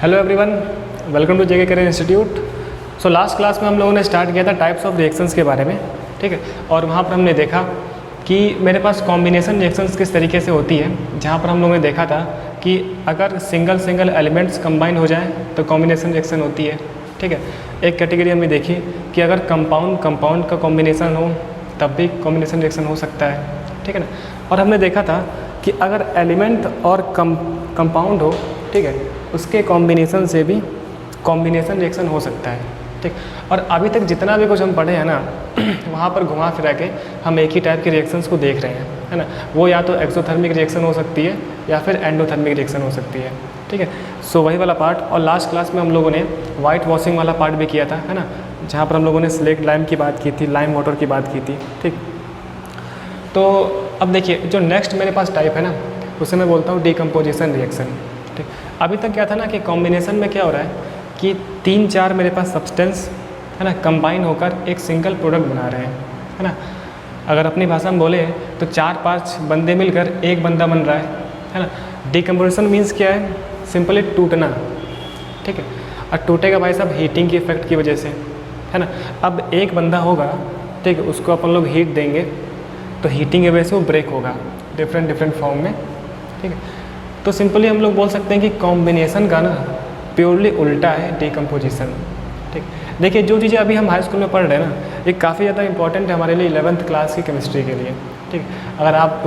Hello everyone, welcome to JK career institute. So last class में हम लोगों ने स्टार्ट किया था टाइप्स ऑफ रिएक्शंस के बारे में, ठीक है। और वहाँ पर हमने देखा कि मेरे पास कॉम्बिनेशन रिएक्शंस किस तरीके से होती है, जहाँ पर हम लोगों ने देखा था कि अगर सिंगल एलिमेंट्स कंबाइन हो जाए तो कॉम्बिनेशन रिएक्शन होती है, ठीक है। एक कैटेगरी हमने देखी कि अगर कंपाउंड का कॉम्बिनेशन हो तब भी कॉम्बिनेशन रिएक्शन हो सकता है, ठीक है ना। और हमने देखा था कि अगर एलिमेंट और कंपाउंड हो, ठीक है, उसके कॉम्बिनेशन से भी कॉम्बिनेशन रिएक्शन हो सकता है, ठीक। और अभी तक जितना भी कुछ हम पढ़े हैं ना वहाँ पर घुमा फिरा के हम एक ही टाइप के रिएक्शंस को देख रहे हैं, है ना। वो या तो एक्सोथर्मिक रिएक्शन हो सकती है या फिर एंडोथर्मिक रिएक्शन हो सकती है, ठीक है। सो वही वाला पार्ट। और लास्ट क्लास में हम लोगों ने वाइट वॉशिंग वाला पार्ट भी किया था, है ना, जहाँ पर हम लोगों ने स्लेट लाइम की बात की थी, लाइम वाटर की बात की थी, ठीक। तो अब देखिए जो नेक्स्ट मेरे पास टाइप है ना, उसे मैं बोलता हूँ डिकम्पोजिशन रिएक्शन, ठीक। अभी तक क्या था ना कि कॉम्बिनेशन में क्या हो रहा है कि 3-4 मेरे पास सब्सटेंस, है ना, कंबाइन होकर एक सिंगल प्रोडक्ट बना रहे हैं, है ना। अगर अपनी भाषा में बोले तो 4-5 बंदे मिलकर एक बंदा बन रहा है ना। डिकम्पोजिशन मीन्स क्या है? सिंपली टूटना, ठीक है। और टूटेगा भाई साहब हीटिंग की इफेक्ट की वजह से, है ना। अब एक बंदा होगा, ठीक है, उसको अपन लोग हीट देंगे तो हीटिंग की वजह से वो ब्रेक होगा डिफरेंट फॉर्म में, ठीक है। तो सिंपली हम लोग बोल सकते हैं कि कॉम्बिनेशन का ना प्योरली उल्टा है डिकम्पोजिशन, ठीक। देखिए जो चीज़ें अभी हम हाई स्कूल में पढ़ रहे हैं ना, ये काफ़ी ज़्यादा इंपॉर्टेंट है हमारे लिए 11th क्लास की केमिस्ट्री के लिए, ठीक। अगर आप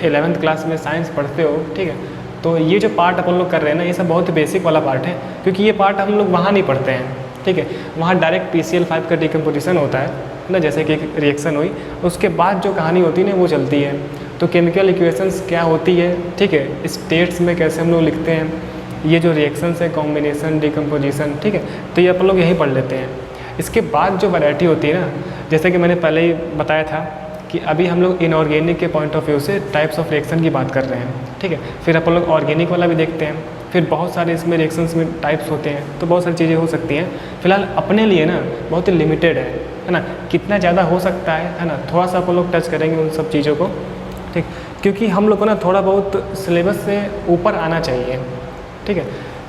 11th क्लास में साइंस पढ़ते हो, ठीक है, तो ये जो पार्ट अपन लोग कर रहे हैं ना, ये सब बहुत बेसिक वाला पार्ट है, क्योंकि ये पार्ट हम लोग वहाँ नहीं पढ़ते हैं, ठीक है। वहाँ डायरेक्ट PCl5 का डिकम्पोजिशन होता है ना, जैसे कि एक रिएक्शन हुई, उसके बाद जो कहानी होती है ना वो चलती है। तो केमिकल इक्वेशंस क्या होती है, ठीक है, स्टेट्स में कैसे हम लोग लिखते हैं, ये जो रिएक्शंस है कॉम्बिनेशन डिकम्पोजिशन, ठीक है, तो ये अपन लोग यही पढ़ लेते हैं। इसके बाद जो वैरायटी होती है ना, जैसे कि मैंने पहले ही बताया था कि अभी हम लोग इनऑर्गेनिक के पॉइंट ऑफ व्यू से टाइप्स ऑफ रिएक्शन की बात कर रहे हैं, ठीक है। फिर अपन लोग ऑर्गेनिक वाला भी देखते हैं, फिर बहुत सारे इसमें रिएक्शंस में टाइप्स होते हैं, तो बहुत सारी चीज़ें हो सकती हैं। फिलहाल अपने लिए ना बहुत ही लिमिटेड है ना, कितना ज़्यादा हो सकता है ना, थोड़ा सा अपन लोग टच करेंगे उन सब चीज़ों को, ठीक। क्योंकि हम लोग को ना थोड़ा बहुत सिलेबस से ऊपर आना चाहिए, ठीक है।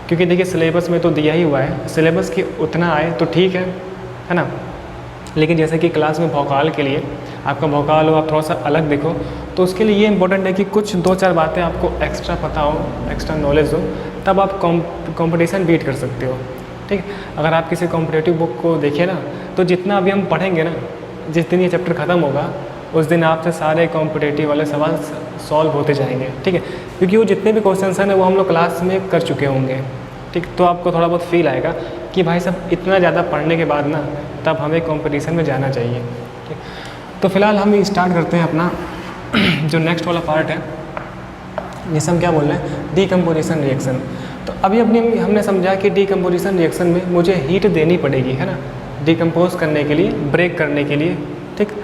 क्योंकि देखिए सिलेबस में तो दिया ही हुआ है, सिलेबस की उतना आए तो ठीक है ना। लेकिन जैसे कि क्लास में भौकाल के लिए आपका भौकाल हो, आप थोड़ा सा अलग दिखो, तो उसके लिए ये इंपॉर्टेंट है कि कुछ 2-4 बातें आपको एक्स्ट्रा पता हो, एक्स्ट्रा नॉलेज हो, तब आप कंपटीशन बीट कर सकते हो, ठीक है। अगर आप किसी कॉम्पिटेटिव बुक को देखिए ना, तो जितना अभी हम पढ़ेंगे ना, जिस दिन ये चैप्टर ख़त्म होगा उस दिन आपसे सारे कॉम्पिटेटिव वाले सवाल सॉल्व होते जाएंगे, ठीक है। क्योंकि वो जितने भी क्वेश्चंस हैं ना वो हम लोग क्लास में कर चुके होंगे, ठीक। तो आपको थोड़ा बहुत फील आएगा कि भाई साहब इतना ज़्यादा पढ़ने के बाद ना तब हमें कंपटीशन में जाना चाहिए, ठीक। तो फिलहाल हम स्टार्ट करते हैं अपना जो नेक्स्ट वाला पार्ट है, जिसे हम क्या बोल रहे हैं, डिकम्पोजिशन रिएक्शन। तो अभी हमने समझा कि डिकम्पोजिशन रिएक्शन में मुझे हीट देनी पड़ेगी, है ना, डिकम्पोज करने के लिए, ब्रेक करने के लिए, ठीक।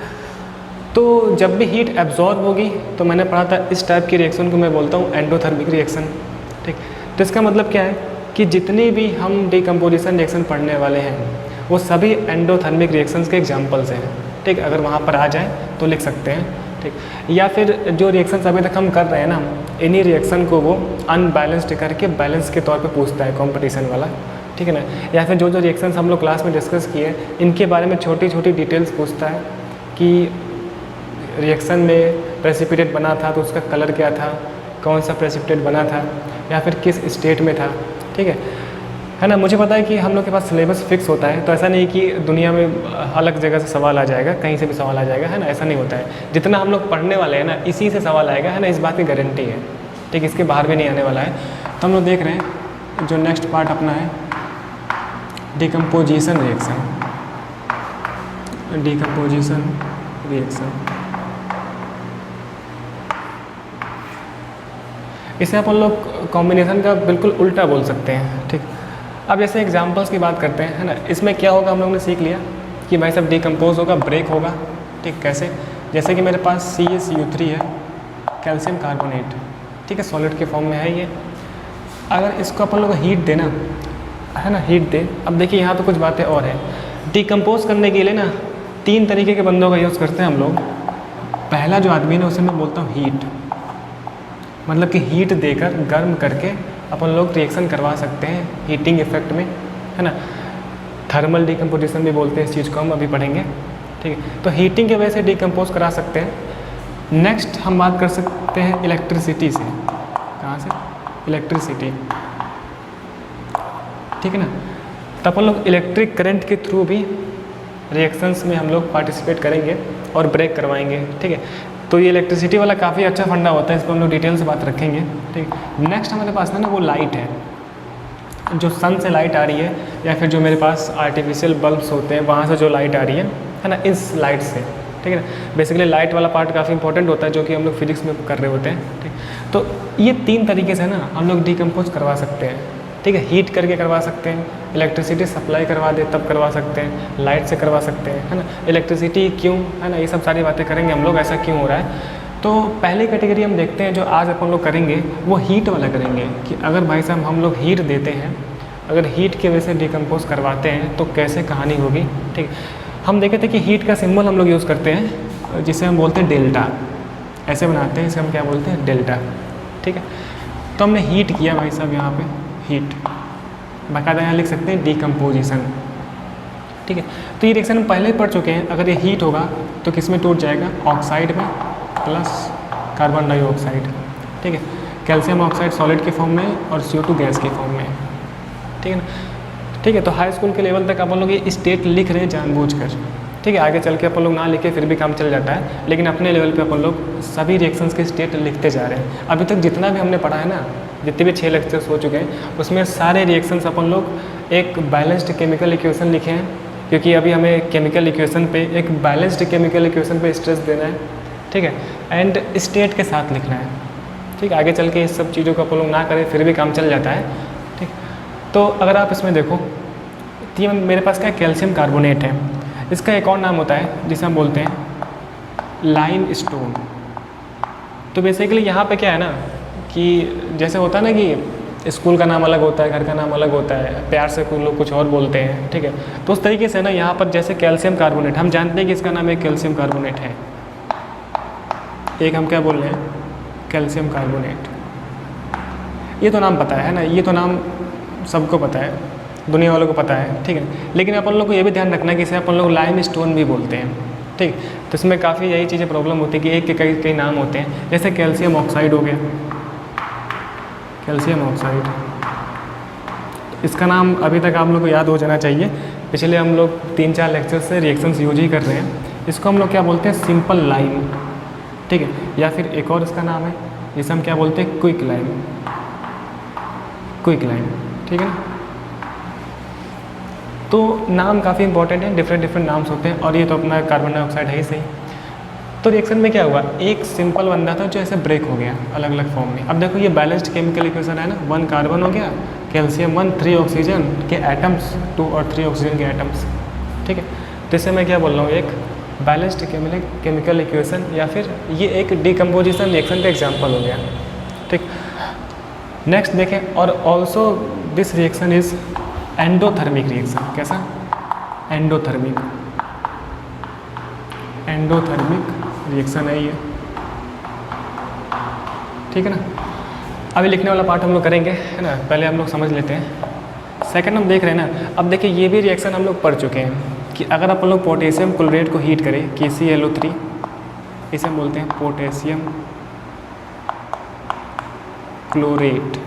तो जब भी हीट एब्जॉर्ब होगी तो मैंने पढ़ा था इस टाइप की रिएक्शन को मैं बोलता हूँ एंडोथर्मिक रिएक्शन, ठीक। तो इसका मतलब क्या है कि जितनी भी हम डिकम्पोजिशन रिएक्शन पढ़ने वाले हैं वो सभी एंडोथर्मिक रिएक्शंस के एग्जांपल्स हैं, ठीक। अगर वहाँ पर आ जाए तो लिख सकते हैं, ठीक। या फिर जो रिएक्शंस अभी तक हम कर रहे हैं ना, इन्हीं रिएक्शन को वो अनबैलेंस्ड करके बैलेंस के तौर पे पूछता है कंपटीशन वाला, ठीक है ना। या फिर जो रिएक्शंस हम लोग क्लास में डिस्कस किए इनके बारे में छोटी छोटी डिटेल्स पूछता है कि रिएक्शन में प्रेसिपिटेट बना था तो उसका कलर क्या था, कौन सा प्रेसिपिटेट बना था, या फिर किस स्टेट में था, ठीक है ना। मुझे पता है कि हम लोग के पास सिलेबस फिक्स होता है, तो ऐसा नहीं कि दुनिया में अलग जगह से सवाल आ जाएगा, कहीं से भी सवाल आ जाएगा, है ना, ऐसा नहीं होता है। जितना हम लोग पढ़ने वाले हैं ना इसी से सवाल आएगा, है ना, इस बात की गारंटी है, ठीक। इसके बाहर भी नहीं आने वाला है। तो हम लोग देख रहे हैं जो नेक्स्ट पार्ट अपना है डिकम्पोजिशन रिएक्शन, डिकम्पोजिशन रिएक्शन। इसे अपन लोग कॉम्बिनेशन का बिल्कुल उल्टा बोल सकते हैं, ठीक। अब जैसे एग्जांपल्स की बात करते हैं, है ना, इसमें क्या होगा हम लोगों ने सीख लिया कि भाई सब डिकम्पोज होगा, ब्रेक होगा, ठीक। कैसे? जैसे कि मेरे पास CaCO3 है, कैल्शियम कार्बोनेट, ठीक है, सॉलिड के फॉर्म में है ये। अगर इसको अपन लोग हीट देना, है ना, हीट दे। अब देखिए यहाँ पे कुछ बातें और हैं। डिकम्पोज करने के लिए ना 3 तरीके के बंदों का यूज़ करते हैं हम लोग। पहला जो आदमी है उसे मैं बोलता हूँ हीट, मतलब कि हीट देकर गर्म करके अपन लोग रिएक्शन करवा सकते हैं हीटिंग इफेक्ट में, है ना। थर्मल डिकम्पोजिशन भी बोलते हैं इस चीज़ को, हम अभी पढ़ेंगे, ठीक है। तो हीटिंग की वजह से डिकम्पोज करा सकते हैं। नेक्स्ट हम बात कर सकते हैं इलेक्ट्रिसिटी से। कहाँ से? इलेक्ट्रिसिटी, ठीक है ना। तो अपन लोग इलेक्ट्रिक करंट के थ्रू भी रिएक्शंस में हम लोग पार्टिसिपेट करेंगे और ब्रेक करवाएंगे, ठीक है। तो ये इलेक्ट्रिसिटी वाला काफ़ी अच्छा फंडा होता है, इस पर हम लोग डिटेल से बात रखेंगे, ठीक है। नेक्स्ट हमारे पास ना वो लाइट है, जो सन से लाइट आ रही है या फिर जो मेरे पास आर्टिफिशियल बल्ब्स होते हैं वहाँ से जो लाइट आ रही है ना, इस लाइट से, ठीक है ना। बेसिकली लाइट वाला पार्ट काफ़ी इंपॉर्टेंट होता है जो कि हम लोग फिजिक्स में कर रहे होते हैं, ठीक। तो ये 3 तरीके से ना हम लोग डिकम्पोज करवा सकते हैं, ठीक है। हीट करके करवा सकते हैं, इलेक्ट्रिसिटी सप्लाई करवा दे तब करवा सकते हैं, लाइट से करवा सकते हैं, है ना। इलेक्ट्रिसिटी क्यों, है ना, ये सब सारी बातें करेंगे हम लोग, ऐसा क्यों हो रहा है। तो पहली कैटेगरी हम देखते हैं जो आज अपन लोग करेंगे वो हीट वाला करेंगे, कि अगर भाई साहब हम लोग हीट देते हैं, अगर हीट की वजह से डिकम्पोज करवाते हैं तो कैसे कहानी होगी, ठीक। हम देखे थे कि हीट का सिंबल हम लोग यूज़ करते हैं जिसे हम बोलते हैं डेल्टा, ऐसे बनाते हैं, इसे हम क्या बोलते हैं, डेल्टा, ठीक है। तो हमने हीट किया भाई साहब, यहाँ पे हीट, बाकायदा यहाँ लिख सकते हैं डिकम्पोजिशन, ठीक है। तो ये रिएक्शन हम पहले ही पढ़ चुके हैं। अगर ये हीट होगा तो किस में टूट जाएगा, ऑक्साइड में प्लस कार्बन डाइऑक्साइड, ठीक है। कैल्शियम ऑक्साइड सॉलिड के फॉर्म में और CO2 गैस के फॉर्म में, ठीक है ना, ठीक है। तो हाई स्कूल के लेवल तक अपन लोग ये स्टेट लिख रहे हैं जानबूझकर, ठीक है। आगे चल के अपन लोग ना लिखे फिर भी काम चल जाता है, लेकिन अपने लेवल पे अपन लोग सभी रिएक्शंस के स्टेट लिखते जा रहे हैं। अभी तक जितना भी हमने पढ़ा है ना, जितने भी 6 लेक्चर्स हो चुके हैं, उसमें सारे रिएक्शंस अपन लोग एक बैलेंस्ड केमिकल इक्वेशन लिखे हैं, क्योंकि अभी हमें केमिकल इक्वेशन पे, एक बैलेंस्ड केमिकल इक्वेशन पे स्ट्रेस देना है, ठीक है, एंड स्टेट के साथ लिखना है, ठीक। आगे चल के इस सब चीज़ों को अपन लोग ना करें फिर भी काम चल जाता है, ठीक। तो अगर आप इसमें देखो, तो ये मेरे पास क्या कैल्शियम कार्बोनेट है, इसका एक और नाम होता है जिसे हम बोलते हैं लाइम स्टोन। तो बेसिकली यहाँ पे क्या है ना कि जैसे होता है ना कि स्कूल का नाम अलग होता है, घर का नाम अलग होता है, प्यार से कुछ लोग कुछ और बोलते हैं, ठीक है। तो उस तरीके से ना यहाँ पर जैसे कैल्शियम कार्बोनेट, हम जानते हैं कि इसका नाम एक कैल्शियम कार्बोनेट है, एक हम क्या बोल रहे हैं, कैल्शियम कार्बोनेट। ये तो नाम पता है ना, ये तो नाम सबको पता है, दुनिया वालों को पता है, ठीक है। लेकिन अपन लोग को ये भी ध्यान रखना है कि इसे अपन लोग लाइम स्टोन भी बोलते हैं, ठीक। तो इसमें काफ़ी यही चीज़ें प्रॉब्लम होती है कि एक के कई नाम होते हैं। जैसे कैल्शियम ऑक्साइड हो गया, कैल्शियम ऑक्साइड, इसका नाम अभी तक आप लोग को याद हो जाना चाहिए, पिछले हम लोग 3-4 लेक्चर से रिएक्शंस यूज ही कर रहे हैं। इसको हम लोग क्या बोलते हैं, सिंपल लाइम, ठीक है। या फिर एक और इसका नाम है जिसे हम क्या बोलते हैं, क्विक लाइम, क्विक लाइम, ठीक है ना। तो नाम काफ़ी इंपॉर्टेंट है, डिफरेंट नाम्स होते हैं, और ये तो अपना कार्बन डाइऑक्साइड है ही सही। तो रिएक्शन में क्या हुआ, एक सिंपल बंदा था जो ऐसे ब्रेक हो गया अलग अलग फॉर्म में। अब देखो ये बैलेंस्ड केमिकल इक्वेशन है ना, 1 कार्बन हो गया, कैल्शियम 1, 3 ऑक्सीजन के एटम्स, 2 और 3 ऑक्सीजन के एटम्स, ठीक है। तो इससे मैं क्या बोल रहा हूँ, एक बैलेंस्ड केमिकल इक्वेशन, या फिर ये एक डिकम्पोजिशन रिएक्शन का एग्जाम्पल हो गया, ठीक। नेक्स्ट देखें, और also this reaction is endothermic reaction. कैसा, एंडोथर्मिक, एंडोथर्मिक रिएक्शन है ये, ठीक है ना। अभी लिखने वाला पार्ट हम लोग करेंगे, है ना, पहले हम लोग समझ लेते हैं। सेकंड हम देख रहे हैं ना, अब देखिए ये भी रिएक्शन हम लोग पढ़ चुके हैं कि अगर अपन लोग पोटेशियम क्लोरेट को हीट करें, KClO3, इसे हम बोलते हैं पोटेशियम क्लोरेट,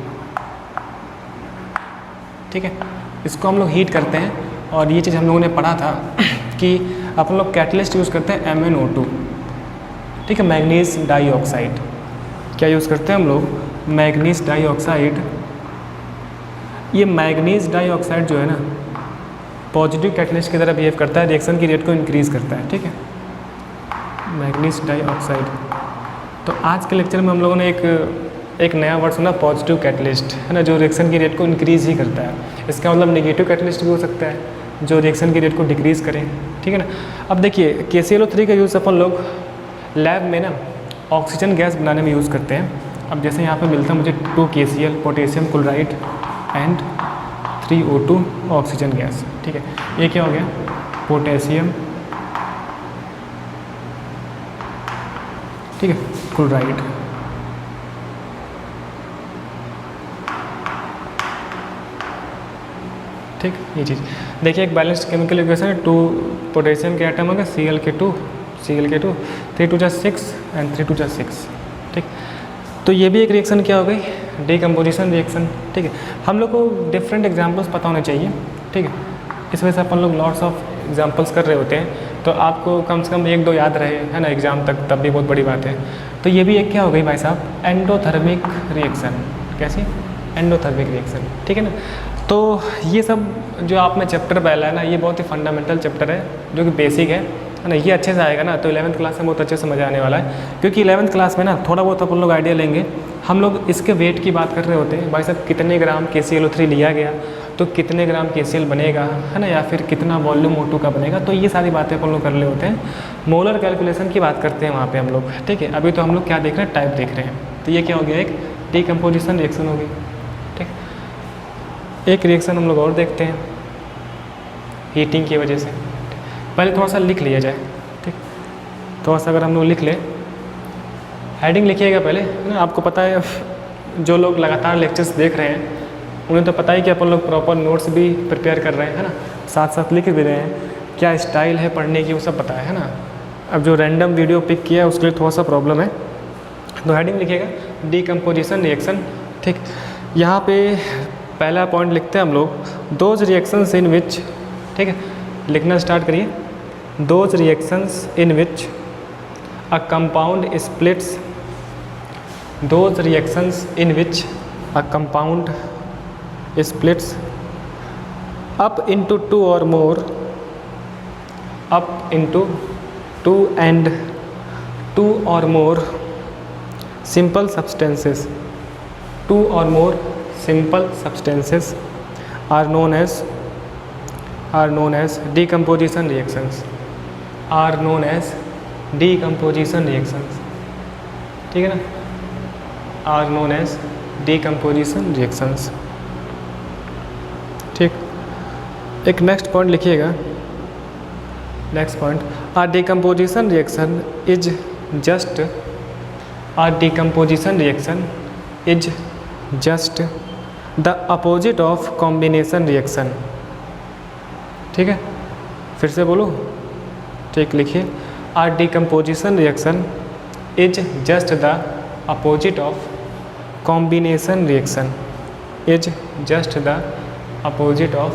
ठीक है। इसको हम लोग हीट करते हैं, और ये चीज़ हम लोगों ने पढ़ा था कि अपन लोग कैटलिस्ट यूज़ करते हैं MnO2, ठीक है, मैग्नीज डाइऑक्साइड। क्या यूज़ करते हैं हम लोग, मैग्नीज डाइऑक्साइड। ये मैग्नीज डाइऑक्साइड जो है ना, पॉजिटिव कैटलिस्ट की तरह बिहेव करता है, रिएक्शन की रेट को इंक्रीज़ करता है, ठीक है, मैग्नीज डाइऑक्साइड। तो आज के लेक्चर में हम लोगों ने एक नया वर्ड सुना, पॉजिटिव कैटलिस्ट, है ना, जो रिएक्शन की रेट को इंक्रीज़ ही करता है। इसका मतलब नेगेटिव कैटलिस्ट भी हो सकता है, जो रिएक्शन की रेट को डिक्रीज़ करें, ठीक है ना। अब देखिए KClO3 का यूज़ अपन लोग लैब में ना ऑक्सीजन गैस बनाने में यूज़ करते हैं। अब जैसे यहाँ पे मिलता है मुझे 2 KCl potassium chloride and 3 O2 oxygen gas, ठीक है। ये क्या हो गया, पोटेशियम, ठीक है, क्लोराइड, ठीक, ये चीज़ देखिए, एक बैलेंस्ड केमिकल इक्वेशन है, 2 पोटेशियम के एटम होंगे, Cl2 3 2 6 एंड 3 2 6, ठीक। तो ये भी एक रिएक्शन क्या हो गई, डीकम्पोजिशन रिएक्शन, ठीक है। हम लोग को डिफरेंट एग्जांपल्स पता होने चाहिए, ठीक है। इस वजह से अपन लोग लॉट्स ऑफ एग्जांपल्स कर रहे होते हैं, तो आपको कम से कम 1-2 याद रहे, है ना, एग्ज़ाम तक, तब भी बहुत बड़ी बात है। तो ये भी एक क्या हो गई भाई साहब, एंडोथर्मिक रिएक्शन। कैसी? एंडोथर्मिक रिएक्शन, ठीक है ना। तो ये सब जो आप में चैप्टर पहला है ना, ये बहुत ही फंडामेंटल चैप्टर है, जो कि बेसिक है ना। ये अच्छे से आएगा ना तो 11th क्लास में बहुत अच्छे से मज़ा आने वाला है, क्योंकि 11th क्लास में ना थोड़ा बहुत अपन लोग आइडिया लेंगे। हम लोग इसके वेट की बात कर रहे होते हैं, भाई साहब कितने ग्राम KClO3 लिया गया तो कितने ग्राम KCl बनेगा, है ना, या फिर कितना वॉल्यूम O2 का बनेगा। तो ये सारी बातें अपन लोग कर रहे होते हैं, मोलर कैलकुलेशन की बात करते हैं वहाँ पे हम लोग, ठीक है। अभी तो हम लोग क्या देख रहे हैं, टाइप देख रहे हैं। तो ये क्या हो गया, एक डीकम्पोजिशन रिएक्शन होगी, ठीक। एक रिएक्शन हम लोग और देखते हैं हीटिंग की वजह से। पहले थोड़ा सा लिख लिया जाए, ठीक। थोड़ा सा अगर हम लोग लिख लें, हेडिंग लिखिएगा पहले, है ना। आपको पता है जो लोग लगातार लेक्चर्स देख रहे हैं उन्हें तो पता ही कि अपन लोग प्रॉपर नोट्स भी प्रिपेयर कर रहे हैं, है ना, साथ साथ लिख भी रहे हैं, क्या स्टाइल है पढ़ने की वो सब पता है ना। अब जो रैंडम वीडियो पिक किया है उसके लिए थोड़ा सा प्रॉब्लम है। तो हेडिंग लिखिएगा डीकम्पोजिशन रिएक्शन, ठीक। यहाँ पे पहला पॉइंट लिखते हैं हम लोग, दोज रिएक्शंस इन विच, ठीक है, लिखना स्टार्ट करिए। Those reactions in which a compound splits, those reactions in which a compound splits up into 2 or more, up into 2 and 2 or more simple substances, 2 or more simple substances are known as decomposition reactions, are known as decomposition reactions, ठीक है ना, are known as decomposition reactions, ठीक। एक next point लिखिएगा, next point, a decomposition reaction is just, a decomposition reaction is just the opposite of combination reaction, ठीक है। फिर से बोलो, ठीक, लिखिए, a decomposition reaction is just the opposite of combination reaction, is just the opposite of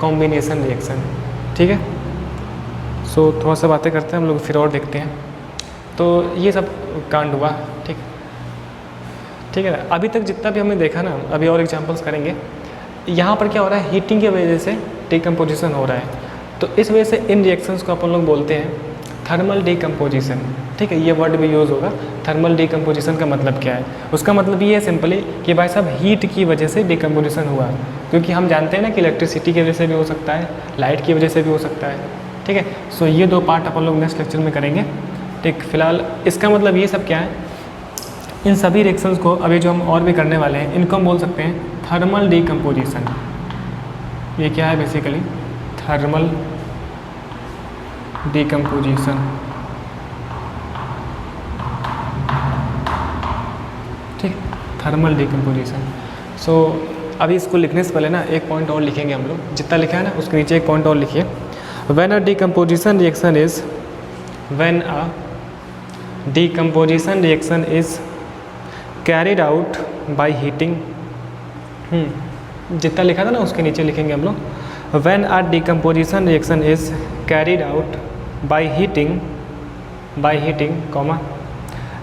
combination reaction, ठीक है। सो थोड़ा सा बातें करते हैं हम लोग, फिर और देखते हैं। तो ये सब कांड हुआ, ठीक, ठीक है ना। अभी तक जितना भी हमने देखा ना, अभी और एग्जांपल्स करेंगे। यहाँ पर क्या हो रहा है, हीटिंग की वजह से डीकम्पोजिशन हो रहा है, तो इस वजह से इन रिएक्शंस को अपन लोग बोलते हैं थर्मल डीकम्पोजिशन, ठीक है। ये वर्ड भी यूज़ होगा। थर्मल डीकम्पोजिशन का मतलब क्या है, उसका मतलब ये है सिंपली कि भाई साहब हीट की वजह से डीकम्पोजिशन हुआ, क्योंकि हम जानते हैं ना कि इलेक्ट्रिसिटी की वजह से भी हो सकता है, लाइट की वजह से भी हो सकता है, ठीक है। सो ये 2 पार्ट अपन लोग नेक्स्ट लेक्चर में करेंगे, ठीक। फिलहाल इसका मतलब ये सब क्या है, इन सभी रिएक्शंस को अभी जो हम और भी करने वाले हैं इनको हम बोल सकते हैं थर्मल डीकम्पोजिशन। ये क्या है, बेसिकली थर्मल डीकम्पोजिशन, ठीक, थर्मल डीकम्पोजिशन। सो अभी इसको लिखने से पहले ना एक पॉइंट और लिखेंगे हम लोग, जितना लिखा है ना उसके नीचे एक पॉइंट और लिखिए। When a decomposition reaction is, when a decomposition reaction is carried out by heating, जितना लिखा था ना उसके नीचे लिखेंगे हम लोग। When a decomposition reaction is carried out by heating, comma,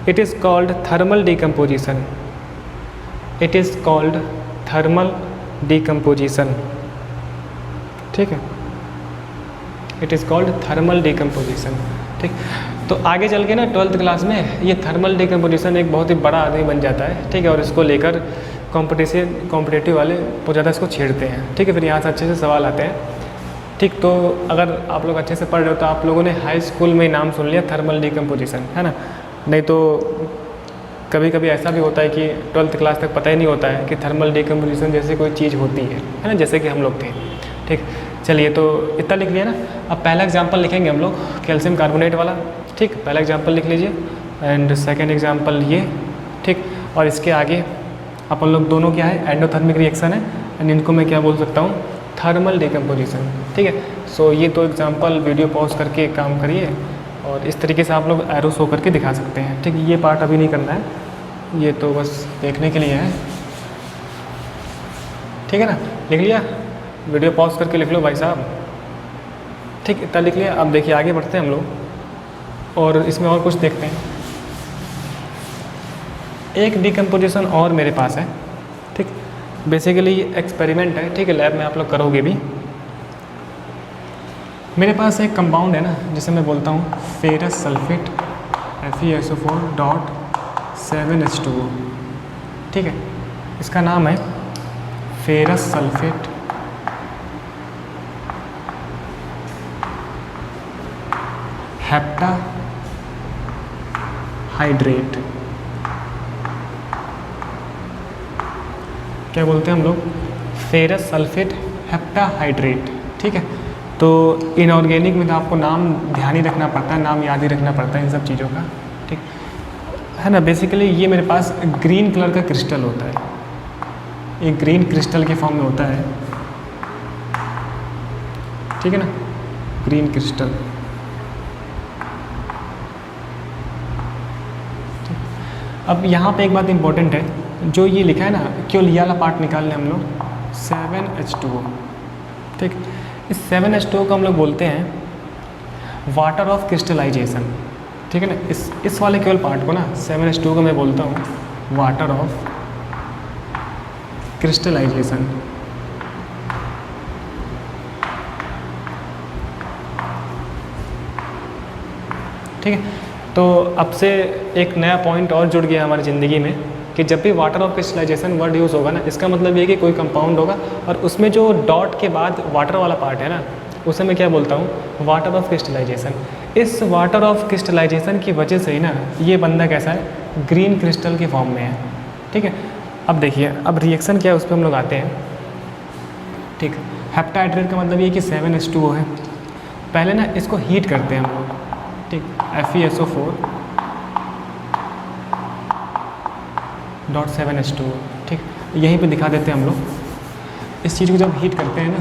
it is called thermal decomposition, it is called thermal decomposition, ठीक है, it is called thermal decomposition, ठीक। तो आगे चल के ना 12th क्लास में ये थर्मल डीकम्पोजिशन एक बहुत ही बड़ा आदमी बन जाता है, ठीक है, और इसको लेकर कॉम्पिटिटिव वाले बहुत ज़्यादा इसको छेड़ते हैं, ठीक है। फिर यहाँ से अच्छे से सवाल आते हैं, ठीक। तो अगर आप लोग अच्छे से पढ़ रहे हो तो आप लोगों ने हाई स्कूल में नाम सुन लिया थर्मल डीकम्पोजिशन, है ना। नहीं तो कभी कभी ऐसा भी होता है कि 12th क्लास तक पता ही नहीं होता है कि थर्मल डीकम्पोजिशन जैसी कोई चीज़ होती है ना, जैसे कि हम लोग थे, ठीक। चलिए, तो इतना लिख लिया ना। अब पहला एग्जाम्पल लिखेंगे हम लोग कैल्शियम कार्बोनेट वाला, ठीक। पहला एग्जाम्पल लिख लीजिए एंड सेकेंड एग्जाम्पल ये, ठीक। और इसके आगे अपन लोग दोनों क्या है, एंडोथर्मिक रिएक्शन है, एंड इनको मैं क्या बोल सकता हूँ, थर्मल डिकम्पोजिशन, ठीक है। सो ये तो एग्जांपल वीडियो पॉज करके काम करिए और इस तरीके से आप लोग एरो शो करके दिखा सकते हैं, ठीक है। ये पार्ट अभी नहीं करना है, ये तो बस देखने के लिए है, ठीक है ना। लिख लिया, वीडियो पॉज करके लिख लो भाई साहब, ठीक, इतना लिख लिया। अब देखिए आगे बढ़ते हैं हम लोग और इसमें और कुछ देखते हैं। एक डिकम्पोजिशन और मेरे पास है, ठीक, बेसिकली एक्सपेरिमेंट है, ठीक है, लैब में आप लोग करोगे भी। मेरे पास एक कंपाउंड है ना जिसे मैं बोलता हूँ फेरस सल्फेट FeSO4.7H2O, ठीक है। इसका नाम है फेरस सल्फेट हेप्टाहाइड्रेट, क्या बोलते हैं हम लोग, फेरस सल्फेट हेप्टाहाइड्रेट, ठीक है। तो इनऑर्गेनिक में तो आपको नाम ध्यान ही रखना पड़ता है, नाम याद ही रखना पड़ता है इन सब चीज़ों का, ठीक है ना। बेसिकली ये मेरे पास ग्रीन कलर का क्रिस्टल होता है, एक ग्रीन क्रिस्टल के फॉर्म में होता है, ठीक है ना, ग्रीन क्रिस्टल। अब यहाँ पे एक बात इम्पोर्टेंट है, जो ये लिखा है ना, केवल ये वाला पार्ट निकाल लें हम लोग, 7H2O, ठीक। इस 7H2O को हम लोग बोलते हैं वाटर ऑफ क्रिस्टलाइजेशन, ठीक है ना। इस वाले केवल पार्ट को ना 7H2O को मैं बोलता हूँ वाटर ऑफ क्रिस्टलाइजेशन, ठीक है। तो अब से एक नया पॉइंट और जुड़ गया हमारी ज़िंदगी में कि जब भी water of crystallisation word use होगा ना, इसका मतलब ये कि कोई कंपाउंड होगा और उसमें जो डॉट के बाद वाटर वाला पार्ट है ना, उसे मैं क्या बोलता हूँ, वाटर ऑफ क्रिस्टलाइजेशन। इस वाटर ऑफ क्रिस्टलाइजेशन की वजह से ही ना ये बंदा कैसा है, ग्रीन क्रिस्टल के फॉर्म में है, ठीक है। अब देखिए, अब रिएक्शन क्या है उस पर हम लोग आते हैं, ठीक। हेप्टाहाइड्रेट का मतलब ये कि 7H2O है। पहले ना इसको हीट करते हैं हम लोग, ठीक, FeSO4.7H2O, ठीक। यहीं पे दिखा देते हैं हम लोग। इस चीज़ को जब हीट करते हैं ना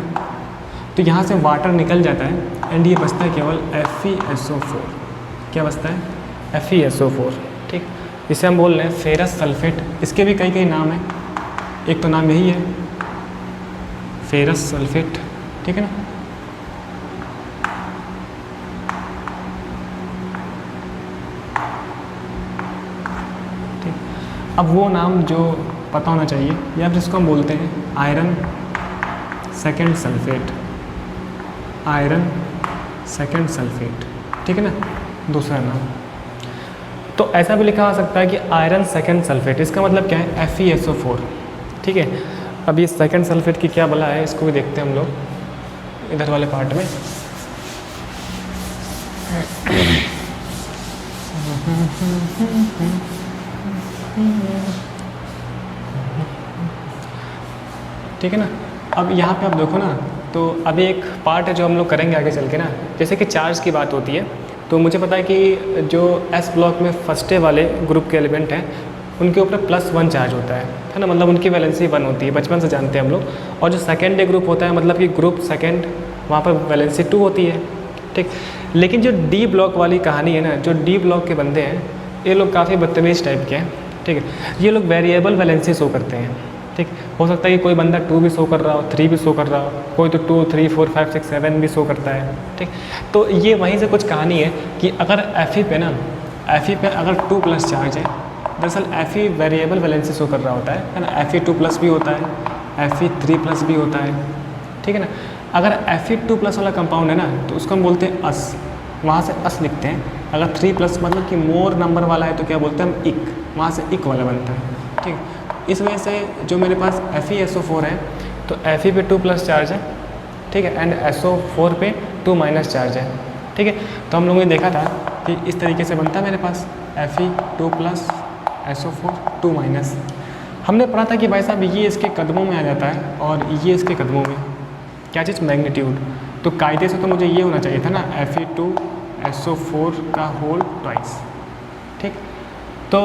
तो यहाँ से वाटर निकल जाता है एंड ये बचता है केवल FeSO4। क्या बचता है, FeSO4, ठीक। इसे हम बोल रहे हैं फेरस सल्फेट। इसके भी कई नाम हैं, एक तो नाम यही है फेरस सल्फेट, ठीक है ना। अब वो नाम जो पता होना चाहिए, या जिसको हम बोलते हैं iron second sulphate, iron second sulphate, ठीक है ना, दूसरा नाम। तो ऐसा भी लिखा जा सकता है कि आयरन सेकेंड सल्फेट, इसका मतलब क्या है, FeSO4, ठीक है। अब ये सेकेंड सल्फेट की क्या बला है, इसको भी देखते हैं हम लोग इधर वाले पार्ट में। ठीक है ना। अब यहाँ पे आप देखो ना, तो अभी एक पार्ट है जो हम लोग करेंगे आगे चल के ना, जैसे कि चार्ज की बात होती है, तो मुझे पता है कि जो S ब्लॉक में फर्स्टे वाले ग्रुप के एलिमेंट हैं उनके ऊपर +1 चार्ज होता है ना, मतलब उनकी वैलेंसी 1 होती है, बचपन से जानते हैं हम लोग। और जो सेकेंड डे ग्रुप होता है, मतलब कि ग्रुप सेकेंड, वहाँ पर वैलेंसी 2 होती है, ठीक। लेकिन जो D ब्लॉक वाली कहानी है ना, जो D ब्लॉक के बंदे हैं, ये लोग काफ़ी बदतमीज़ टाइप के हैं, ठीक है। ये लोग वेरिएबल वैलेंसी शो करते हैं, ठीक। हो सकता है कि कोई बंदा 2 भी शो कर रहा हो, 3 भी शो कर रहा हो, कोई तो 2, 3, 4, 5, 6, 7 भी शो करता है, ठीक। तो ये वहीं से कुछ कहानी है कि अगर Fe पे ना, Fe पे अगर 2+ चार्ज है, दरअसल Fe वेरिएबल वैलेंसी शो कर रहा होता है ना। Fe2+ भी होता है, Fe3+ भी होता है, ठीक है ना। अगर Fe2+ वाला कंपाउंड है ना, तो उसको हम बोलते हैं अस, वहाँ से अस लिखते हैं। अगर 3+ मतलब कि मोर नंबर वाला है तो क्या बोलते हैं हम, इक, वहाँ से इक वाला बनता है, ठीक। इस वजह से जो मेरे पास FeSO4 है, तो Fe पे 2+ चार्ज है, ठीक है, एंड SO4 पे 2- चार्ज है, ठीक है। तो हम लोगों ने देखा था कि इस तरीके से बनता है मेरे पास Fe2+ SO4 2-। हमने पढ़ा था कि भाई साहब ये इसके कदमों में आ जाता है और ये इसके कदमों में, क्या चीज़, मैग्नीट्यूड। तो कायदे से तो मुझे ये होना चाहिए था ना, Fe2SO4 का होल ट्वाइस, ठीक। तो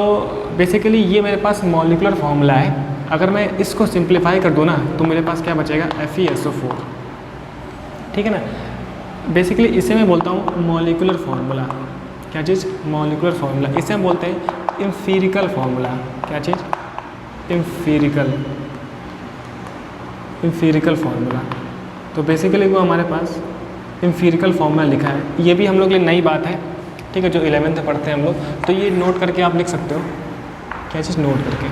बेसिकली ये मेरे पास मॉलिक्यूलर फार्मूला है। अगर मैं इसको सिंप्लीफाई कर दूँ ना, तो मेरे पास क्या बचेगा, FeSO4, ठीक है ना। बेसिकली इसे मैं बोलता हूँ मॉलिक्यूलर फार्मूला। क्या चीज़? Molecular formula. इसे हम बोलते हैं एम्पिरिकल फार्मूला। क्या चीज़? Empirical formula. तो बेसिकली वो हमारे पास एम्पिरिकल फार्मूला लिखा है। ये भी हम लोग के लिए नई बात है, ठीक है, जो 11th में पढ़ते हैं हम लोग। तो ये नोट करके आप लिख सकते हो। क्या चीज़? नोट करके।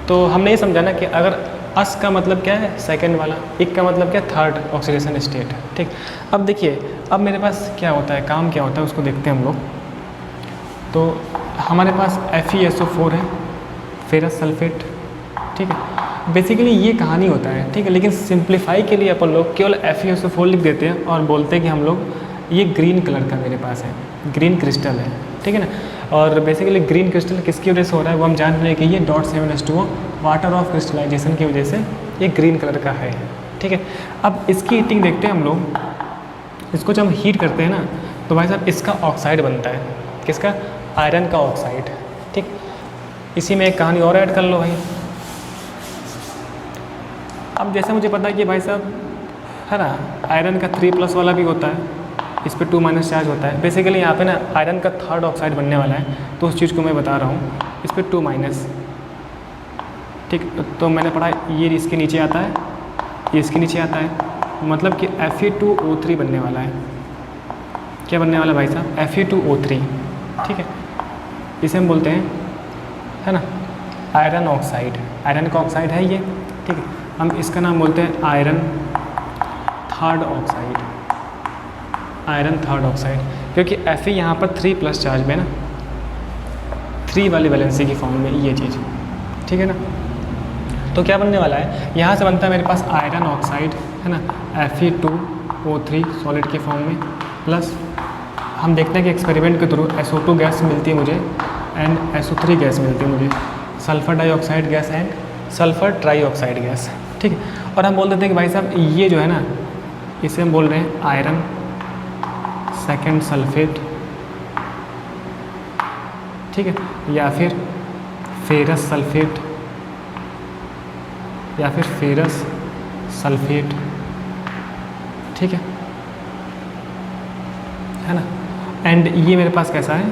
तो हमने ये समझाना कि अगर अस का मतलब क्या है? सेकंड वाला। इक का मतलब क्या? Third oxidation state. ठीक। अब देखिए, अब मेरे पास क्या होता है, काम क्या होता है उसको देखते हैं हम लोग। तो हमारे पास FeSO4 है, फेरस सल्फेट। ठीक है, बेसिकली ये कहानी होता है, ठीक है। लेकिन सिंप्लीफाई के लिए अपन लोग केवल FeSO4 लिख देते हैं और बोलते हैं कि हम लोग ये ग्रीन कलर का मेरे पास है, ग्रीन क्रिस्टल है, ठीक है ना। और बेसिकली ग्रीन क्रिस्टल किसकी वजह से हो रहा है वो हम जान रहे हैं कि ये .7H2O वाटर ऑफ क्रिस्टलाइजेशन की वजह से ये ग्रीन कलर का है, ठीक है। अब इसकी हीटिंग देखते हैं हम लोग। इसको जब हम हीट करते हैं ना तो भाई साहब इसका ऑक्साइड बनता है। किसका? आयरन का ऑक्साइड। ठीक। इसी में एक कहानी और ऐड कर लो भाई। अब जैसे मुझे पता है कि भाई साहब है ना, आयरन का 3+ वाला भी होता है, इस पर 2- चार्ज होता है। बेसिकली यहाँ पे ना आयरन का थर्ड ऑक्साइड बनने वाला है, तो उस चीज़ को मैं बता रहा हूँ। इस पर 2-। ठीक। तो मैंने पढ़ा ये इसके नीचे आता है, ये इसके नीचे आता है, मतलब कि Fe2O3 बनने वाला है। क्या बनने वाला है भाई साहब? Fe2O3। ठीक है, इसे हम बोलते हैं, है ना, आयरन ऑक्साइड। आयरन का ऑक्साइड है ये, ठीक है। हम इसका नाम बोलते हैं iron third oxide. Iron third oxide, क्योंकि Fe यहाँ पर 3+ चार्ज में ना, 3 वाली वैलेंसी की फॉर्म में ये चीज़, ठीक है ना। तो क्या बनने वाला है, यहाँ से बनता है मेरे पास आयरन ऑक्साइड, है ना, Fe2O3 सॉलिड की फॉर्म में, प्लस हम देखते हैं कि एक्सपेरिमेंट के थ्रू SO2 गैस मिलती है मुझे एंड SO3 गैस मिलती है मुझे, sulphur dioxide gas and sulphur trioxide gas. ठीक है, और हम बोल देते हैं कि भाई साहब ये जो है ना, इसे हम बोल रहे हैं आयरन सेकेंड सल्फेट, ठीक है, या फिर फेरस सल्फेट, या फिर फेरस सल्फेट, ठीक है ना। एंड ये मेरे पास कैसा है?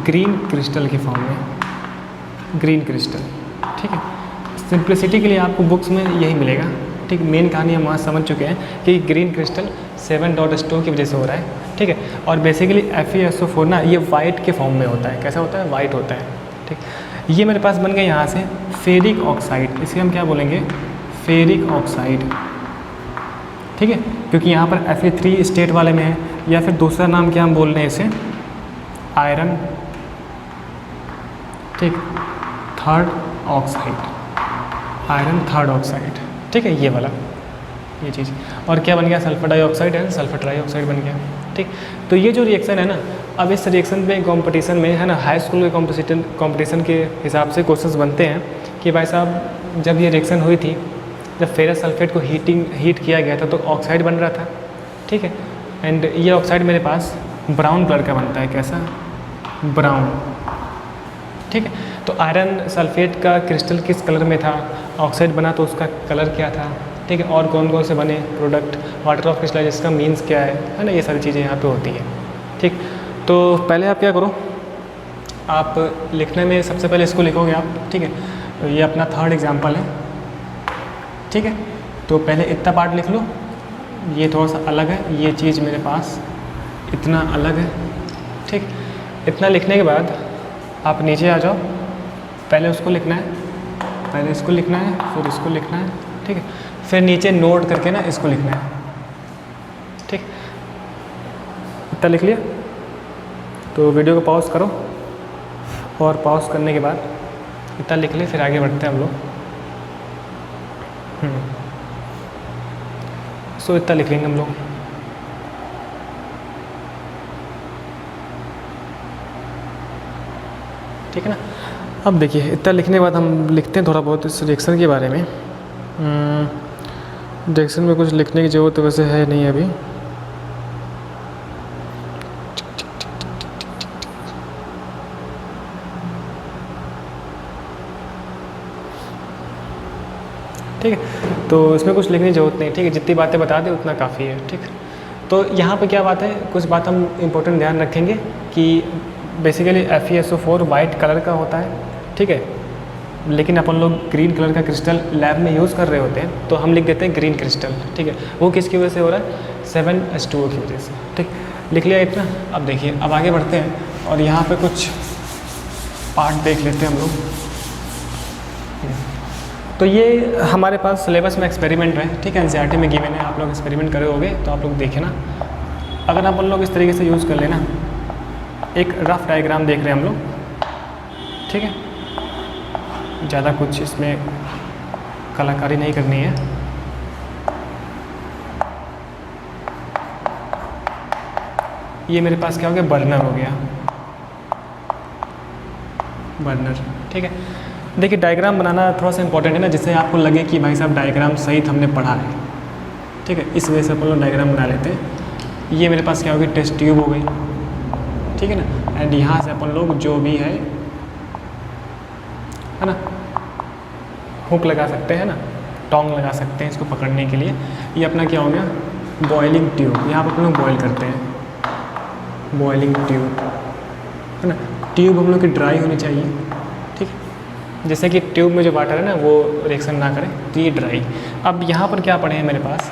ग्रीन क्रिस्टल की फॉर्म में, ग्रीन क्रिस्टल। ठीक है, सिंप्लिसिटी के लिए आपको बुक्स में यही मिलेगा। ठीक, मेन कहानी हम वहाँ समझ चुके हैं कि ग्रीन क्रिस्टल 7.H2O की वजह से हो रहा है। ठीक है, और बेसिकली FeSO4 ना ये वाइट के फॉर्म में होता है। कैसा होता है? वाइट होता है। ठीक, ये मेरे पास बन गया यहाँ से फेरिक ऑक्साइड। इसे हम क्या बोलेंगे? Ferric oxide. ठीक है, क्योंकि यहाँ पर Fe3 स्टेट वाले में है, या फिर दूसरा नाम क्या हम बोल रहे हैं इसे? आयरन, ठीक, third oxide, iron third oxide. ठीक है, ये वाला, ये चीज़। और क्या बन गया? Sulphur dioxide and sulphur trioxide बन गया। ठीक, तो ये जो रिएक्शन है ना, अब इस रिएक्शन में कंपटीशन में, है ना, हाई स्कूल के कंपटीशन के हिसाब से क्वेश्चंस बनते हैं कि भाई साहब जब ये रिएक्शन हुई थी, जब फेरस सल्फेट को हीट किया गया था तो ऑक्साइड बन रहा था। ठीक है, एंड ये ऑक्साइड मेरे पास ब्राउन कलर का बनता है। कैसा? ब्राउन। ठीक है, तो आयरन सल्फेट का क्रिस्टल किस कलर में था, ऑक्साइड बना तो उसका कलर क्या था। ठीक है, और कौन कौन से बने प्रोडक्ट, वाटर ऑफ क्रिस्टलाइजेशन का मीन्स क्या है ना, ये सारी चीज़ें यहाँ पे होती हैं। ठीक, तो पहले आप क्या करो, आप लिखने में सबसे पहले इसको लिखोगे आप। ठीक है, तो ये अपना थर्ड एग्जाम्पल है। ठीक है, तो पहले इतना पार्ट लिख लो, ये थोड़ा सा अलग है, ये चीज़ मेरे पास इतना अलग है। ठीक, इतना लिखने के बाद आप नीचे आ जाओ, पहले उसको लिखना है, पहले इसको लिखना है, फिर इसको लिखना है। ठीक है, फिर नीचे नोट करके ना इसको लिखना है। ठीक, इतना लिख लिया तो वीडियो को पॉज करो, और पॉज करने के बाद इतना लिख ले, फिर आगे बढ़ते हैं हम लोग। सो इतना लिख लेंगे हम लोग। ठीक है ना। अब देखिए, इतना लिखने के बाद हम लिखते हैं थोड़ा बहुत इस रिएक्शन के बारे में। रिएक्शन में कुछ लिखने की ज़रूरत वैसे है नहीं अभी। ठीक है। तो इसमें कुछ लिखने की ज़रूरत नहीं, ठीक है, जितनी बातें बता दें उतना काफ़ी है, ठीक है। तो यहाँ पे क्या बात है, कुछ बात हम इम्पोर्टेंट ध्यान रखेंगे कि बेसिकली FeSO4 वाइट कलर का होता है, ठीक है, लेकिन अपन लोग ग्रीन कलर का क्रिस्टल लैब में यूज़ कर रहे होते हैं, तो हम लिख देते हैं ग्रीन क्रिस्टल, ठीक है। वो किसकी वजह से हो रहा है, 7H2O की वजह से, ठीक। लिख लिया इतना। अब देखिए, अब आगे बढ़ते हैं और यहाँ पे कुछ पार्ट देख लेते हैं हम लोग। तो ये हमारे पास सिलेबस में एक्सपेरिमेंट है, ठीक है, NCERT में गिवन है, आप लोग एक्सपेरिमेंट करे होगे तो आप लोग देखें ना। अगर अपन लोग इस तरीके से यूज़ कर लेना, एक रफ डायग्राम देख रहे हैं हम लोग, ठीक है, ज़्यादा कुछ इसमें कलाकारी नहीं करनी है। ये मेरे पास क्या हो गया, बर्नर हो गया, बर्नर, ठीक है। देखिए, डायग्राम बनाना थोड़ा सा इंपॉर्टेंट है ना, जिससे आपको लगे कि भाई साहब डायग्राम सहित हमने पढ़ा है, ठीक है, इस वजह से अपन लोग डायग्राम बना लेते हैं। ये मेरे पास क्या होगी, टेस्ट ट्यूब हो गई, ठीक है ना, एंड यहाँ से अपन लोग जो भी है ना, हुक लगा सकते हैं ना, टोंग लगा सकते हैं इसको पकड़ने के लिए। ये अपना क्या हो गया, बॉयलिंग ट्यूब, यहाँ पर अपन लोग बॉयल करते हैं, बॉयलिंग ट्यूब, है ना। ट्यूब हम लोग की ड्राई होनी चाहिए, ठीक है, जैसे कि ट्यूब में जो वाटर है ना वो रिएक्शन ना करे, तो ये ड्राई। अब यहाँ पर क्या पड़े हैं मेरे पास,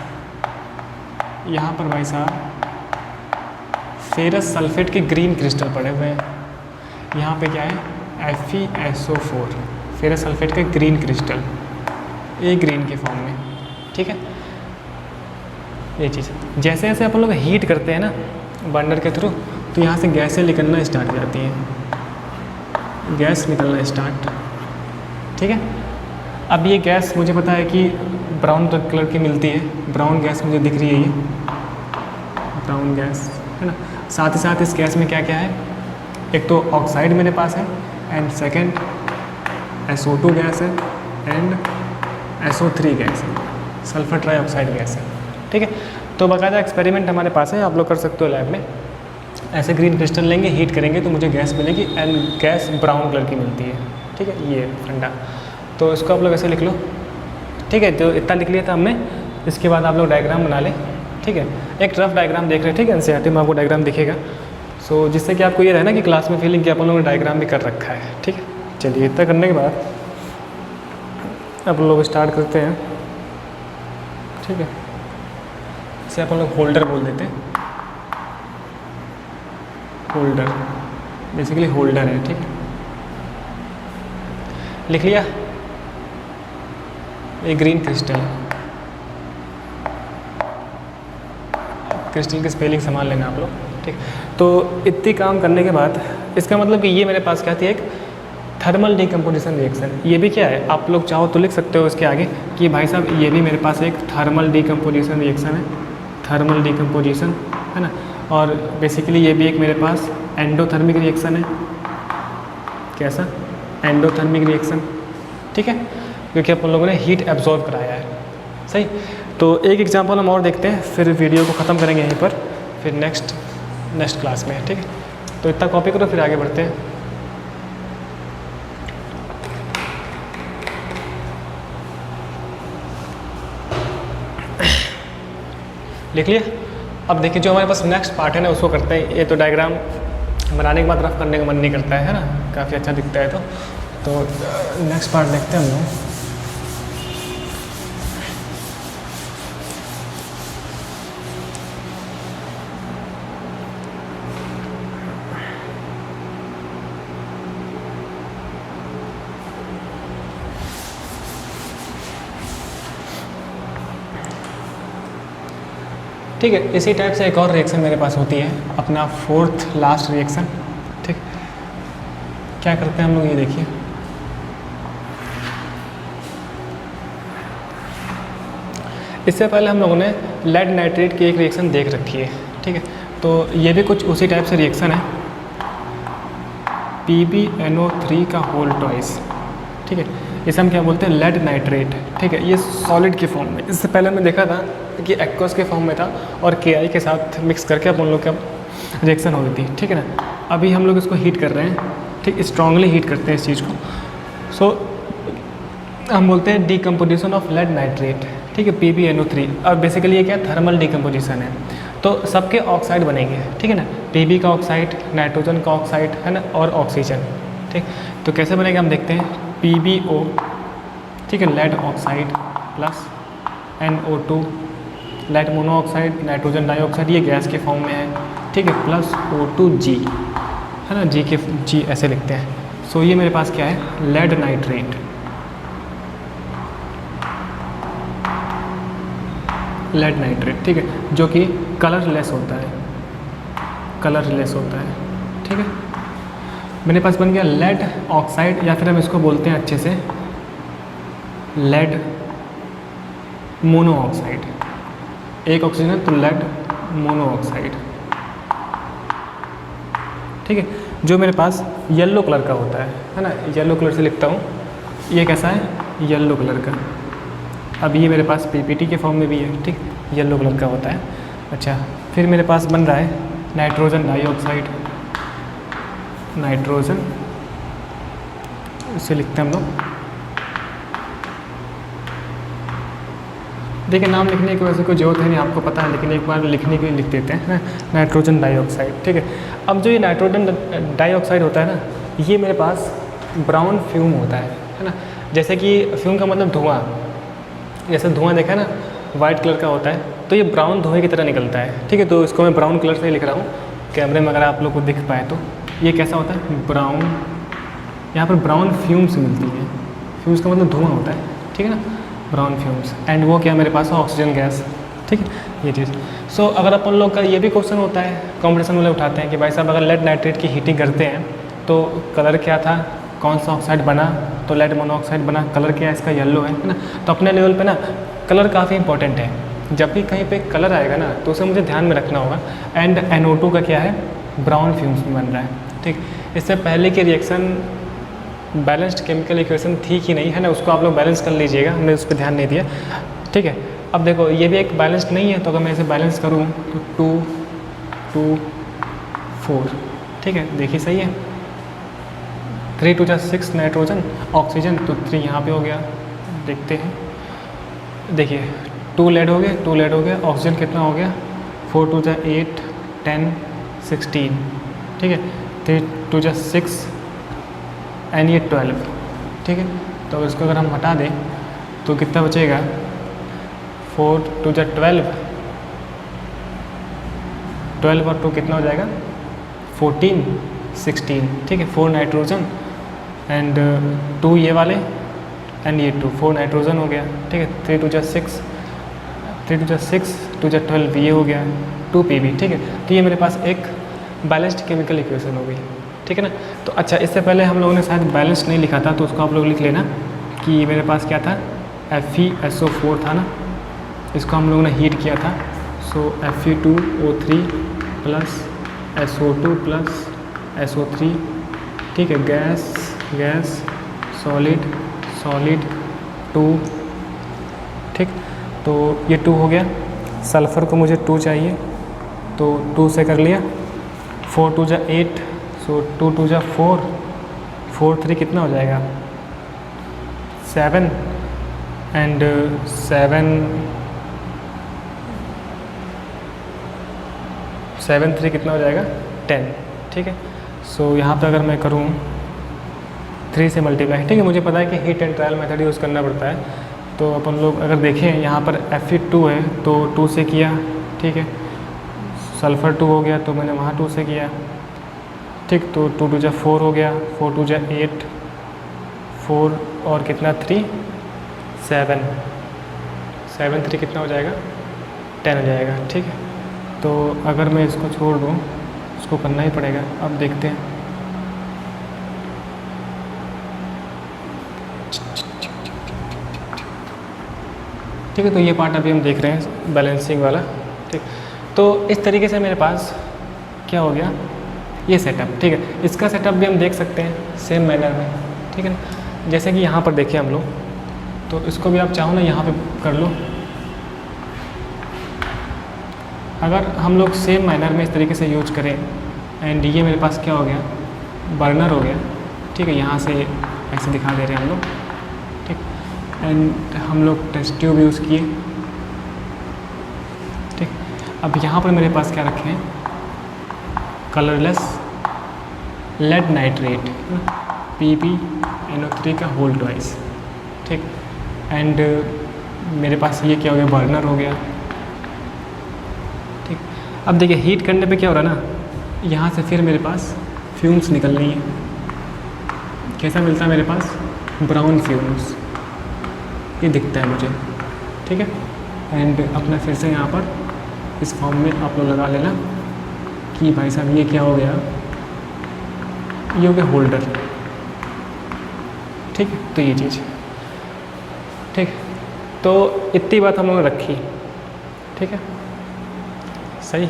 यहाँ पर भाई साहब फेरस सल्फेट के ग्रीन क्रिस्टल पड़े हुए हैं। यहाँ पे क्या है, FeSO4, फेरस सल्फेट का ग्रीन क्रिस्टल, ये ग्रीन के फॉर्म में, ठीक है। ये चीज़ जैसे जैसे अपन लोग हीट करते हैं ना बर्नर के थ्रू, तो यहाँ से गैसें निकलना स्टार्ट हो जाती हैं, गैस निकलना स्टार्ट, ठीक है। अब ये गैस मुझे पता है कि ब्राउन कलर की मिलती है, ब्राउन गैस मुझे दिख रही है, ये ब्राउन गैस है ना। साथ ही साथ इस गैस में क्या क्या है, एक तो ऑक्साइड मेरे पास है, एंड सेकेंड SO2 गैस है, एंड SO3 गैस है, सल्फर ट्राईऑक्साइड गैस है, ठीक है। तो बाकायदा एक्सपेरिमेंट हमारे पास है, आप लोग कर सकते हो लैब में। ऐसे ग्रीन क्रिस्टल लेंगे, हीट करेंगे तो मुझे गैस मिलेगी, एंड गैस ब्राउन कलर की मिलती है, ठीक है, ये फंडा। तो इसको आप लोग ऐसे लिख लो, ठीक है। तो इतना लिख लिया था हमने, इसके बाद आप लोग डायग्राम बना लें, ठीक है। एक रफ डायग्राम देख रहे हैं, ठीक है, NCERT में आपको डायग्राम दिखेगा, सो जिससे कि आपको ये रहे ना कि क्लास में फीलिंग कि अपन लोगों ने डायग्राम भी कर रखा है, ठीक है। चलिए, इतना करने के बाद अब लोग स्टार्ट करते हैं, ठीक है। इसे अपन लोग होल्डर बोल देते हैं, होल्डर, बेसिकली होल्डर है, ठीक है। लिख लिया, ये ग्रीन क्रिस्टल, क्रिस्टल की स्पेलिंग संभाल लेना आप लोग, ठीक। तो इतनी काम करने के बाद इसका मतलब कि ये मेरे पास क्या थी, एक थर्मल डिकम्पोजिशन रिएक्शन। ये भी क्या है, आप लोग चाहो तो लिख सकते हो इसके आगे कि भाई साहब ये भी मेरे पास एक थर्मल डिकम्पोजिशन रिएक्शन है, थर्मल डिकम्पोजिशन, है ना। और बेसिकली ये भी एक मेरे पास एंडोथर्मिक रिएक्शन है, कैसा, एंडोथर्मिक रिएक्शन, ठीक है, क्योंकि अपन लोगों ने हीट एब्जॉर्ब कराया है, सही। तो एक एग्जांपल हम और देखते हैं, फिर वीडियो को ख़त्म करेंगे यहीं पर, फिर नेक्स्ट क्लास में, ठीक है। तो इतना कॉपी करो, फिर आगे बढ़ते हैं। लिख लिया। अब देखिए, जो हमारे पास नेक्स्ट पार्ट है ना उसको करते हैं। ये तो डायग्राम बनाने के बाद रफ करने का मन नहीं करता है ना, काफ़ी अच्छा दिखता है। तो नेक्स्ट पार्ट देखते हैं हम लोग। ठीक है, इसी टाइप से एक और रिएक्शन मेरे पास होती है, अपना फोर्थ लास्ट रिएक्शन, ठीक। क्या करते हैं हम लोग, ये देखिए, इससे पहले हम लोगों ने लेड नाइट्रेट की एक रिएक्शन देख रखी है, ठीक है। तो ये भी कुछ उसी टाइप से रिएक्शन है, PbNO3 का होल ट्वाइस, ठीक है। इसे हम क्या बोलते हैं, लेड नाइट्रेट, ठीक है। ये सॉलिड के फॉर्म में, इससे पहले हमने देखा था कि एक्वस के फॉर्म में था और KI के साथ मिक्स करके अपन लोग का रिएक्शन हो गई थी, ठीक है ना। अभी हम लोग इसको हीट कर रहे हैं, ठीक, स्ट्रांगली हीट करते हैं इस चीज़ को। सो हम बोलते हैं डिकम्पोजिशन ऑफ लेड नाइट्रेट, ठीक है, PbNO3। और बेसिकली ये क्या थर्मल डिकम्पोजिशन है, तो सबके ऑक्साइड बनेंगे, ठीक है ना, Pb का ऑक्साइड, नाइट्रोजन का ऑक्साइड है ना, और ऑक्सीजन, ठीक। तो कैसे बनेगा हम देखते हैं, PbO, ठीक है, lead oxide plus NO2 lead monoxide, nitrogen dioxide, ये गैस के फॉर्म में है, ठीक है, प्लस O2G, है ना, G ऐसे लिखते हैं। सो ये मेरे पास क्या है, लेड नाइट्रेट, लेड नाइट्रेट, ठीक है, जो कि कलरलेस होता है, कलरलेस होता है, ठीक है। मेरे पास बन गया लेड ऑक्साइड, या फिर हम इसको बोलते हैं अच्छे से लेड मोनोऑक्साइड, एक ऑक्सीजन है तो लेड मोनोऑक्साइड, ठीक है, जो मेरे पास येलो कलर का होता है ना, येलो कलर से लिखता हूँ, ये कैसा है, येलो कलर का। अब ये मेरे पास PPT के फॉर्म में भी है, ठीक, येलो कलर का होता है। अच्छा, फिर मेरे पास बन रहा है नाइट्रोजन डाइऑक्साइड, नाइट्रोजन इसे लिखते हैं हम लोग, देखिए नाम लिखने की वैसे कोई जरूरत है नहीं, आपको पता है, लेकिन एक बार लिखने के लिए लिख देते हैं, नाइट्रोजन डाइऑक्साइड, ठीक है। अब जो ये नाइट्रोजन डाइऑक्साइड होता है ना, ये मेरे पास ब्राउन फ्यूम होता है ना, जैसे कि फ्यूम का मतलब धुआं, जैसे धुआं देखा है ना, वाइट कलर का होता है, तो ये ब्राउन धुएं की तरह निकलता है, ठीक है। तो इसको मैं ब्राउन कलर से लिख रहा हूँ, कैमरे में अगर आप लोग को दिख पाए तो ये कैसा होता है, ब्राउन, यहाँ पर ब्राउन फ्यूम्स मिलती हैं, फ्यूम्स का मतलब धुआं होता है, ठीक है ना, ब्राउन फ्यूम्स। एंड वो क्या मेरे पास है, ऑक्सीजन गैस, ठीक है, ये चीज़। सो अगर अपन लोग का ये भी क्वेश्चन होता है, कॉम्पिटिशन वाले उठाते हैं कि भाई साहब अगर लेड नाइट्रेट की हीटिंग करते हैं तो कलर क्या था, कौन सा ऑक्साइड बना, तो लेड मोनोऑक्साइड बना, कलर क्या है इसका, येलो है ना। तो अपने लेवल पे ना कलर काफ़ी इंपॉर्टेंट है, जब भी कहीं पे कलर आएगा ना तो उसे मुझे ध्यान में रखना होगा। एंड NO2 का क्या है, ब्राउन फ्यूम्स में बन रहा है, ठीक। इससे पहले की रिएक्शन बैलेंस्ड केमिकल इक्वेशन थी कि नहीं, है ना, उसको आप लोग बैलेंस कर लीजिएगा, हमने उस पर ध्यान नहीं दिया, ठीक है। अब देखो ये भी एक बैलेंस्ड नहीं है, तो अगर मैं इसे बैलेंस करूँ तो 2 2 4, ठीक है, देखिए सही है, 3 2 6 नाइट्रोजन ऑक्सीजन, तो 3 यहाँ पे हो गया, देखते हैं, देखिए 2 लेड हो गए, 2 लेड हो गया, ऑक्सीजन कितना हो गया, 4 2 8 10 16, ठीक है, 3 2 6 एंड ये 12, ठीक है। तो इसको अगर हम हटा दें तो कितना बचेगा, 4 2 12, 12 और 2 कितना हो जाएगा, 14 16, ठीक है, 4 नाइट्रोजन एंड 2 ये वाले एंड ये 2, 4 नाइट्रोजन हो गया, ठीक है, 3 2 6 3 2 6 2 12, ये हो गया 2 Pb, ठीक है। तो ये मेरे पास एक बैलेंस्ड केमिकल इक्वेशन हो गई, ठीक है ना। तो अच्छा, इससे पहले हम लोगों ने शायद बैलेंस नहीं लिखा था, तो उसको आप लोग लिख लेना कि मेरे पास क्या था, FeSO4 था ना, इसको हम लोगों ने हीट किया था, सो Fe2O3 plus SO2 plus SO3, ठीक है, गैस गैस सॉलिड सॉलिड 2, ठीक। तो ये 2 हो गया, सल्फ़र को मुझे 2 चाहिए, तो 2 से कर लिया, 4 2 8, सो 2 2 4, 4 3 कितना हो जाएगा, 7 एंड 7 3 कितना हो जाएगा, 10, ठीक है। सो यहाँ पर अगर मैं करूँ 3 से मल्टीप्लाई, ठीक है, मुझे पता है कि heat and trial method use करना पड़ता है, तो अपन लोग अगर देखें यहाँ पर Fe2 है तो 2 से किया, ठीक है, सल्फ़र 2 हो गया तो मैंने वहाँ 2 से किया, ठीक। तो 2 2 4 हो गया, 4 2 8, 4 और कितना 3 7 7 3 कितना हो जाएगा, 10 हो जाएगा, ठीक है। तो अगर मैं इसको छोड़ दूँ, इसको करना ही पड़ेगा, अब देखते हैं, ठीक है। तो ये पार्ट अभी हम देख रहे हैं बैलेंसिंग वाला, ठीक। तो इस तरीके से मेरे पास क्या हो गया, ये सेटअप, ठीक है। इसका सेटअप भी हम देख सकते हैं सेम मैनर में, ठीक है ना। जैसे कि यहाँ पर देखिए हम लोग, तो इसको भी आप चाहो ना यहाँ पे कर लो, अगर हम लोग सेम मैनर में इस तरीके से यूज करें, एंड ये मेरे पास क्या हो गया, बर्नर हो गया, ठीक है, यहाँ से ऐसे दिखा दे रहे हैं हम लोग, ठीक। एंड हम लोग टेस्ट ट्यूब यूज़ किए। ठीक, अब यहाँ पर मेरे पास क्या रखे हैं, कलरलेस लेड नाइट्रेट PbNO3 का होल ट्वाइस। ठीक, एंड मेरे पास ये क्या हो गया, बर्नर हो गया। ठीक, अब देखिए हीट करने पे क्या हो रहा है ना, यहाँ से फिर मेरे पास फ्यूम्स निकल रही हैं। कैसा मिलता है मेरे पास, ब्राउन फ्यूम्स, ये दिखता है मुझे। ठीक है, एंड अपना फिर से यहाँ पर इस फॉर्म में आप लोग लगा लेना कि भाई साहब ये क्या हो गया, ये हो गया होल्डर। ठीक है, तो ये चीज़, ठीक, तो इतनी बात हम लोगों ने रखी। ठीक है, सही।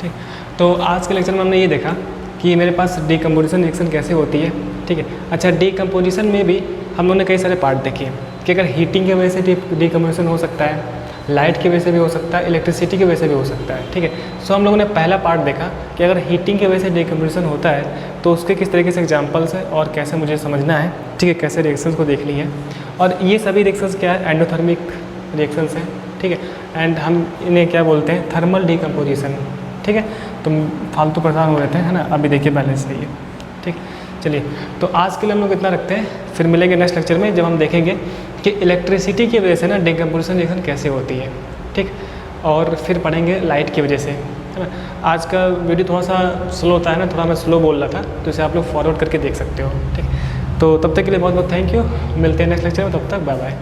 ठीक, तो आज के लेक्चर में हमने ये देखा कि मेरे पास डीकम्पोजिशन रिएक्शन कैसे होती है। ठीक है, अच्छा, डीकम्पोजिशन में भी हम लोगों ने कई सारे पार्ट देखे हैं कि अगर हीटिंग की वजह से डीकम्पोजिशन हो सकता है, लाइट की वजह से भी हो सकता है, इलेक्ट्रिसिटी की वजह से भी हो सकता है। ठीक है, सो हम लोगों ने पहला पार्ट देखा कि अगर हीटिंग की वजह से डीकम्पोजिशन होता है तो उसके किस तरीके से एग्जाम्पल्स है और कैसे मुझे समझना है। ठीक है, कैसे रिएक्शंस को देखनी है, और ये सभी रिएक्शंस क्या है, एंडोथर्मिक रिएक्शंस हैं। ठीक है, एंड हम इन्हें क्या बोलते हैं, थर्मल डीकम्पोजिशन। ठीक है, तुम फालतू परेशान हो रहे थे, है ना, अभी देखिए बैलेंस सही है। ठीक, चलिए, तो आज के लिए हम लोग इतना रखते हैं, फिर मिलेंगे नेक्स्ट लेक्चर में जब हम देखेंगे कि इलेक्ट्रिसिटी की वजह से ना डीकम्पोजिशन रिएक्शन कैसे होती है। ठीक, और फिर पढ़ेंगे लाइट की वजह से, है ना। आज का वीडियो थोड़ा सा स्लो होता है ना, थोड़ा मैं स्लो बोल रहा था, तो इसे आप लोग फॉरवर्ड करके देख सकते हो। ठीक, तो तब तक के लिए बहुत बहुत थैंक यू, मिलते हैं नेक्स्ट लेक्चर में, तब तक बाय बाय।